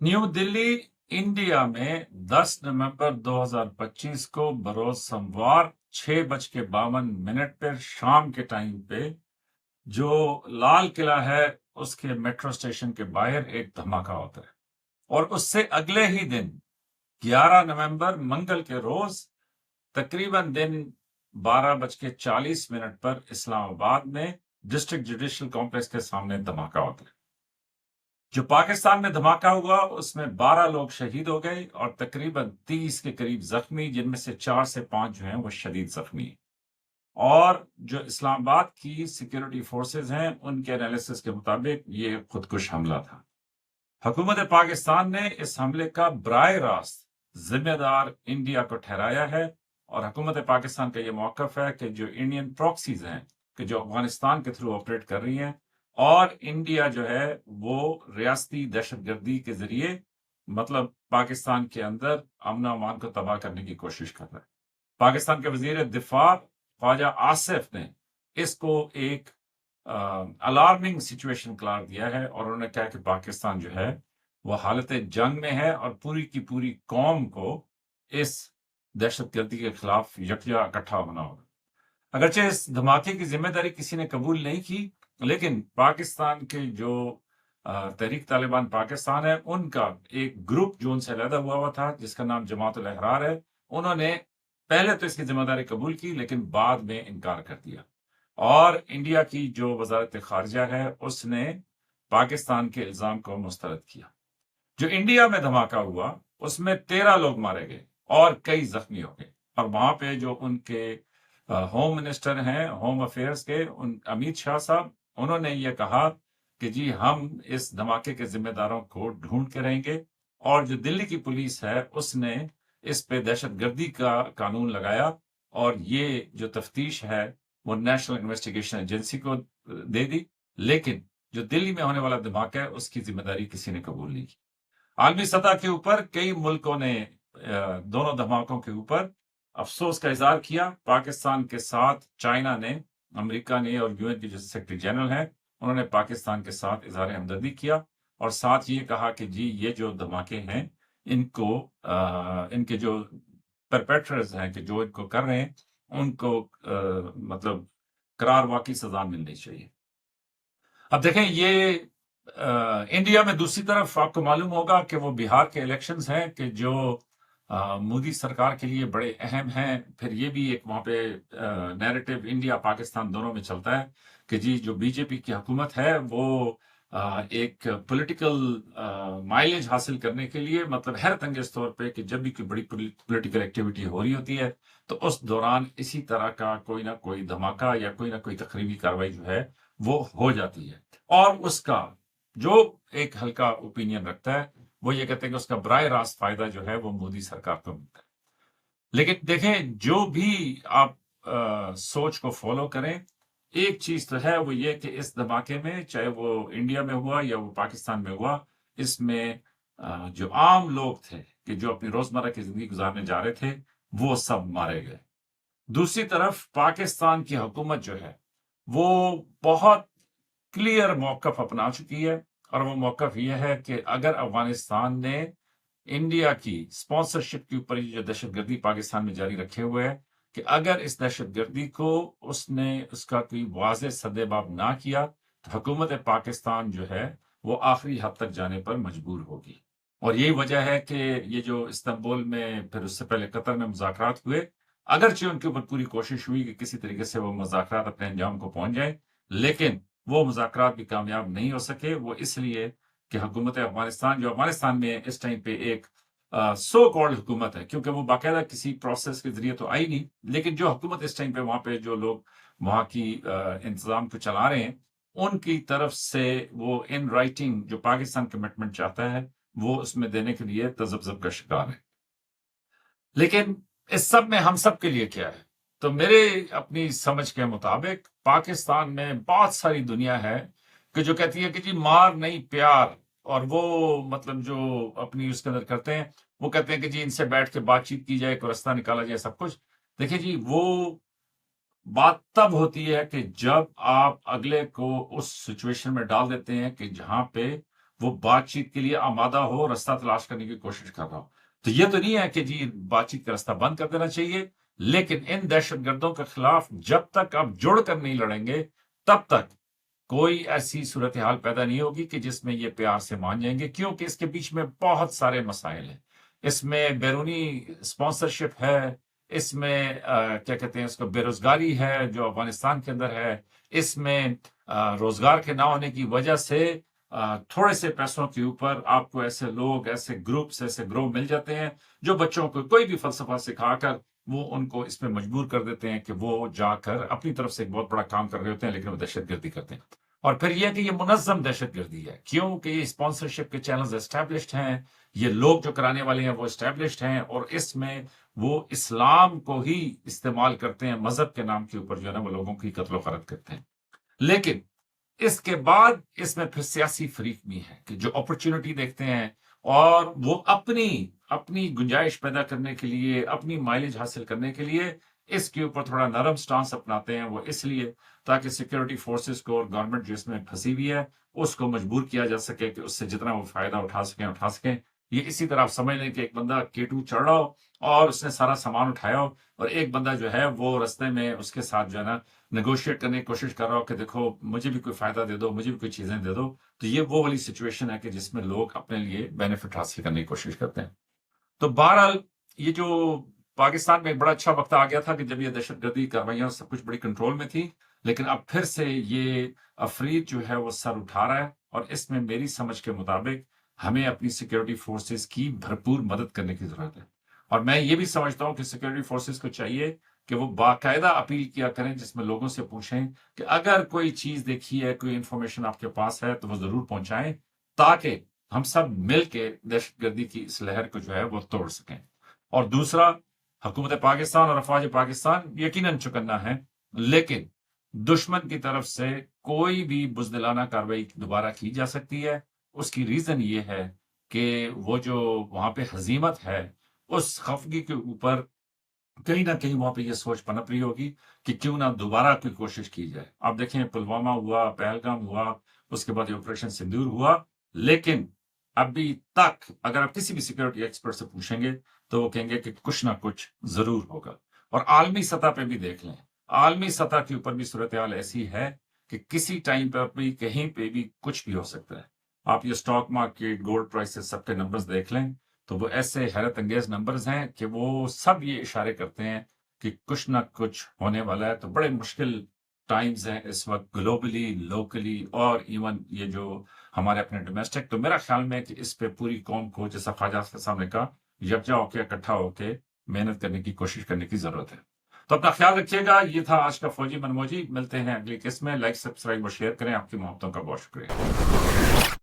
New Delhi India में 10 नवंबर 2025 को बरोज सोमवार 6:52 पर शाम के टाइम पे जो लाल किला है उसके मेट्रो स्टेशन के बाहर एक धमाका होता है। और उससे अगले ही दिन 11 नवंबर मंगल के रोज तकरीबन दिन 12:40 पर इस्लामाबाद में डिस्ट्रिक्ट जुडिशियल कॉम्प्लेक्स के सामने धमाका होता है। जो पाकिस्तान में धमाका हुआ उसमें 12 लोग शहीद हो गए और तकरीबन 30 के करीब जख्मी, जिनमें से 4 से 5 जो हैं वो शदीद जख्मी हैं। और जो इस्लामाबाद की सिक्योरिटी फोर्सेस हैं उनके एनालिसिस के मुताबिक ये खुदकुश हमला था। हुकूमत पाकिस्तान ने इस हमले का बराह रास्त जिम्मेदार इंडिया को ठहराया है और हुकूमत पाकिस्तान का ये मौकफ है कि जो इंडियन प्रॉक्सीज हैं कि जो अफगानिस्तान के थ्रू ऑपरेट कर रही हैं और इंडिया जो है वो रियासती दहशतगर्दी के जरिए मतलब पाकिस्तान के अंदर अमन अमान को तबाह करने की कोशिश कर रहा है। पाकिस्तान के वजीर दिफा ख्वाजा आसिफ ने इसको एक अलार्मिंग सिचुएशन करार दिया है और उन्होंने कहा कि पाकिस्तान जो है वो हालत जंग में है और पूरी की पूरी कौम को इस दहशतगर्दी के खिलाफ यकजा इकट्ठा होना होगा। अगरचे इस धमाके की जिम्मेदारी किसी ने कबूल नहीं की, लेकिन पाकिस्तान के जो तहरीक तालिबान पाकिस्तान है उनका एक ग्रुप जो उनसे अलहदा हुआ था जिसका नाम जमात उल अहरार है, उन्होंने पहले तो इसकी जिम्मेदारी कबूल की लेकिन बाद में इनकार कर दिया। और इंडिया की जो वजारत खारजा है उसने पाकिस्तान के इल्जाम को मुस्तरद किया। जो इंडिया में धमाका हुआ उसमें 13 लोग मारे गए और कई जख्मी हो गए। और वहां पे जो उनके होम मिनिस्टर हैं होम अफेयर्स के अमित शाह साहब, उन्होंने ये कहा कि जी हम इस धमाके के जिम्मेदारों को ढूंढ के रहेंगे। और जो दिल्ली की पुलिस है उसने इस पे दहशतगर्दी का कानून लगाया और ये जो तफ्तीश है वो नेशनल इन्वेस्टिगेशन एजेंसी को दे दी। लेकिन जो दिल्ली में होने वाला धमाका है उसकी जिम्मेदारी किसी ने कबूल नहीं की। आलमी सतह के ऊपर कई मुल्कों ने दोनों धमाकों के ऊपर अफसोस का इजहार किया। पाकिस्तान के साथ चाइना ने, अमेरिका ने और यूएन के जो सेक्रेटरी जनरल हैं उन्होंने पाकिस्तान के साथ इजहार हमदर्दी किया और साथ ये कहा कि जी ये जो धमाके हैं इनको इनके जो परपेट्रेटर्स हैं कि जो इनको कर रहे हैं उनको मतलब करार वाकई सजा मिलनी चाहिए। अब देखें ये इंडिया में दूसरी तरफ आपको मालूम होगा कि वो बिहार के इलेक्शंस हैं कि जो मोदी सरकार के लिए बड़े अहम हैं। फिर ये भी एक वहां पे नैरेटिव इंडिया पाकिस्तान दोनों में चलता है कि जी जो बीजेपी की हुकूमत है वो एक पॉलिटिकल माइलेज हासिल करने के लिए मतलब हैरत अंगेज तौर पे कि जब भी कोई बड़ी पॉलिटिकल एक्टिविटी हो रही होती है तो उस दौरान इसी तरह का कोई ना कोई धमाका या कोई ना कोई तकरीबी कार्रवाई जो है वो हो जाती है। और उसका जो एक हल्का ओपिनियन रखता है वो ये कहते हैं कि उसका बराह रास्त फायदा जो है वो मोदी सरकार को मिलता है। लेकिन देखें जो भी आप सोच को फॉलो करें, एक चीज तो है वो ये कि इस धमाके में चाहे वो इंडिया में हुआ या वो पाकिस्तान में हुआ, इसमें जो आम लोग थे कि जो अपनी रोजमर्रा की जिंदगी गुजारने जा रहे थे वो सब मारे गए। दूसरी तरफ पाकिस्तान की हुकूमत जो है वो बहुत क्लियर मौकफ अपना चुकी है और वो मौकफ ये है कि अगर अफगानिस्तान ने इंडिया की स्पॉन्सरशिप के ऊपर जो दहशतगर्दी पाकिस्तान में जारी रखे हुए है कि अगर इस दहशतगर्दी को उसने उसका कोई वाज़ेह सद्देबाब ना किया तो हुकूमत पाकिस्तान जो है वो आखिरी हद तक जाने पर मजबूर होगी। और यही वजह है कि ये जो इस्तांबुल में फिर उससे पहले कतर में मुज़ाकरात हुए, अगरचे उनके ऊपर पूरी कोशिश हुई कि किसी तरीके से वो मुज़ाकरात अपने अंजाम को पहुंच जाए, लेकिन वो मुज़ाकरात भी कामयाब नहीं हो सके। वो इसलिए कि हुकूमत अफगानिस्तान जो अफगानिस्तान में इस टाइम पे एक सो कॉल्ड हुकूमत है, क्योंकि वो बाकायदा किसी प्रोसेस के जरिए तो आई नहीं, लेकिन जो हुकूमत इस टाइम पे वहां पे जो लोग वहां की इंतजाम को चला रहे हैं उनकी तरफ से वो इन राइटिंग जो पाकिस्तान कमिटमेंट चाहता है वो उसमें देने के लिए तजब्जब का शिकार है। लेकिन इस सब में हम सब के लिए क्या है? तो मेरे अपनी समझ के मुताबिक पाकिस्तान में बहुत सारी दुनिया है कि जो कहती है कि जी मार नहीं प्यार, और वो मतलब जो अपनी उसके अंदर करते हैं वो कहते हैं कि जी इनसे बैठ के बातचीत की जाए, कोई रास्ता निकाला जाए, सब कुछ। देखिए जी वो बात तब होती है कि जब आप अगले को उस सिचुएशन में डाल देते हैं कि जहां पे وہ بات چیت کے لیے آمادہ ہو، رستہ تلاش کرنے کی کوشش کر رہا ہو. تو یہ تو نہیں ہے کہ جی بات چیت کا رستہ بند کر دینا چاہیے، لیکن ان دہشت گردوں کے خلاف جب تک آپ جڑ کر نہیں لڑیں گے تب تک کوئی ایسی صورتحال پیدا نہیں ہوگی کہ جس میں یہ پیار سے مان جائیں گے، کیونکہ اس کے بیچ میں بہت سارے مسائل ہیں. اس میں بیرونی اسپانسرشپ ہے، اس میں کیا کہتے ہیں اس کو بے روزگاری ہے جو افغانستان کے اندر ہے، اس میں روزگار کے نہ ہونے کی وجہ سے تھوڑے سے پیسوں کے اوپر آپ کو ایسے لوگ، ایسے گروپس، ایسے گروہ مل جاتے ہیں جو بچوں کو کوئی بھی فلسفہ سکھا کر وہ ان کو اس میں مجبور کر دیتے ہیں کہ وہ جا کر اپنی طرف سے ایک بہت بڑا کام کر رہے ہوتے ہیں، لیکن وہ دہشت گردی کرتے ہیں. اور پھر یہ کہ یہ منظم دہشت گردی ہے، کیونکہ یہ اسپانسرشپ کے چینلز اسٹیبلشڈ ہیں، یہ لوگ جو کرانے والے ہیں وہ اسٹیبلشڈ ہیں، اور اس میں وہ اسلام کو ہی استعمال کرتے ہیں مذہب کے نام کے اوپر، جو ہے نا وہ لوگوں کی قتل و غارت کرتے ہیں. لیکن اس کے بعد اس میں پھر سیاسی فریق بھی ہے کہ جو اپرچونٹی دیکھتے ہیں اور وہ اپنی گنجائش پیدا کرنے کے لیے، اپنی مائلیج حاصل کرنے کے لیے اس کے اوپر تھوڑا نرم سٹانس اپناتے ہیں. وہ اس لیے تاکہ سیکیورٹی فورسز کو اور گورنمنٹ جو اس میں پھنسی ہوئی ہے اس کو مجبور کیا جا سکے کہ اس سے جتنا وہ فائدہ اٹھا سکیں. یہ اسی طرح آپ سمجھ لیں کہ ایک بندہ K2 چڑھ رہا ہو اور اس نے سارا سامان اٹھایا ہو، اور ایک بندہ جو ہے وہ رستے میں اس کے ساتھ جو ہے نا نیگوشیٹ کرنے کی کوشش کر رہا ہو کہ دیکھو مجھے بھی کوئی فائدہ دے دو، مجھے بھی کوئی چیزیں دے دو. تو یہ وہ والی سچویشن ہے کہ جس میں لوگ اپنے لیے بینیفٹ حاصل کرنے کی کوشش کرتے ہیں. تو بہرحال یہ جو پاکستان میں ایک بڑا اچھا وقت آ گیا تھا کہ جب یہ دہشت گردی کاروائیاں سب کچھ بڑی کنٹرول میں تھی، لیکن اب پھر سے یہ افریت جو ہے وہ سر اٹھا رہا ہے، اور اس میں میری سمجھ کے مطابق ہمیں اپنی سیکیورٹی فورسز کی بھرپور مدد کرنے کی ضرورت ہے. اور میں یہ بھی سمجھتا ہوں کہ سیکیورٹی فورسز کو چاہیے کہ وہ باقاعدہ اپیل کیا کریں، جس میں لوگوں سے پوچھیں کہ اگر کوئی چیز دیکھی ہے، کوئی انفارمیشن آپ کے پاس ہے تو وہ ضرور پہنچائیں، تاکہ ہم سب مل کے دہشت گردی کی اس لہر کو جو ہے وہ توڑ سکیں. اور دوسرا، حکومت پاکستان اور افواج پاکستان یقیناً چکنا ہے، لیکن دشمن کی طرف سے کوئی بھی بزدلانہ کارروائی دوبارہ کی جا سکتی ہے. اس کی ریزن یہ ہے کہ وہ جو وہاں پہ ہزیمت ہے اس خفگی کے اوپر کہیں نہ کہیں وہاں پہ یہ سوچ پنپ رہی ہوگی کہ کیوں نہ دوبارہ کوئی کوشش کی جائے. آپ دیکھیں پلوامہ ہوا، پہلگام ہوا، اس کے بعد یہ آپریشن سندور ہوا، لیکن ابھی تک اگر آپ کسی بھی سیکیورٹی ایکسپرٹ سے پوچھیں گے تو وہ کہیں گے کہ کچھ نہ کچھ ضرور ہوگا. اور عالمی سطح پہ بھی دیکھ لیں، عالمی سطح کے اوپر بھی صورتحال ایسی ہے کہ کسی ٹائم پہ بھی کہیں پہ بھی کچھ بھی ہو سکتا ہے. آپ یہ اسٹاک مارکیٹ، گولڈ پرائسز، سب کے نمبرز دیکھ لیں تو وہ ایسے حیرت انگیز نمبرز ہیں کہ وہ سب یہ اشارے کرتے ہیں کہ کچھ نہ کچھ ہونے والا ہے. تو بڑے مشکل ٹائمز ہیں اس وقت گلوبلی، لوکلی، اور ایون یہ جو ہمارے اپنے ڈومیسٹک. تو میرا خیال میں کہ اس پہ پوری قوم کو، جیسا خواجہ صاحب نے کہا، یکجا ہو کے، اکٹھا ہو کے محنت کرنے کی کوشش کرنے کی ضرورت ہے. تو اپنا خیال رکھیے گا. یہ تھا آج کا فوجی من موجی. ملتے ہیں اگلی قسط میں. لائک، سبسکرائب اور شیئر کریں. آپ کی محبتوں کا بہت شکریہ.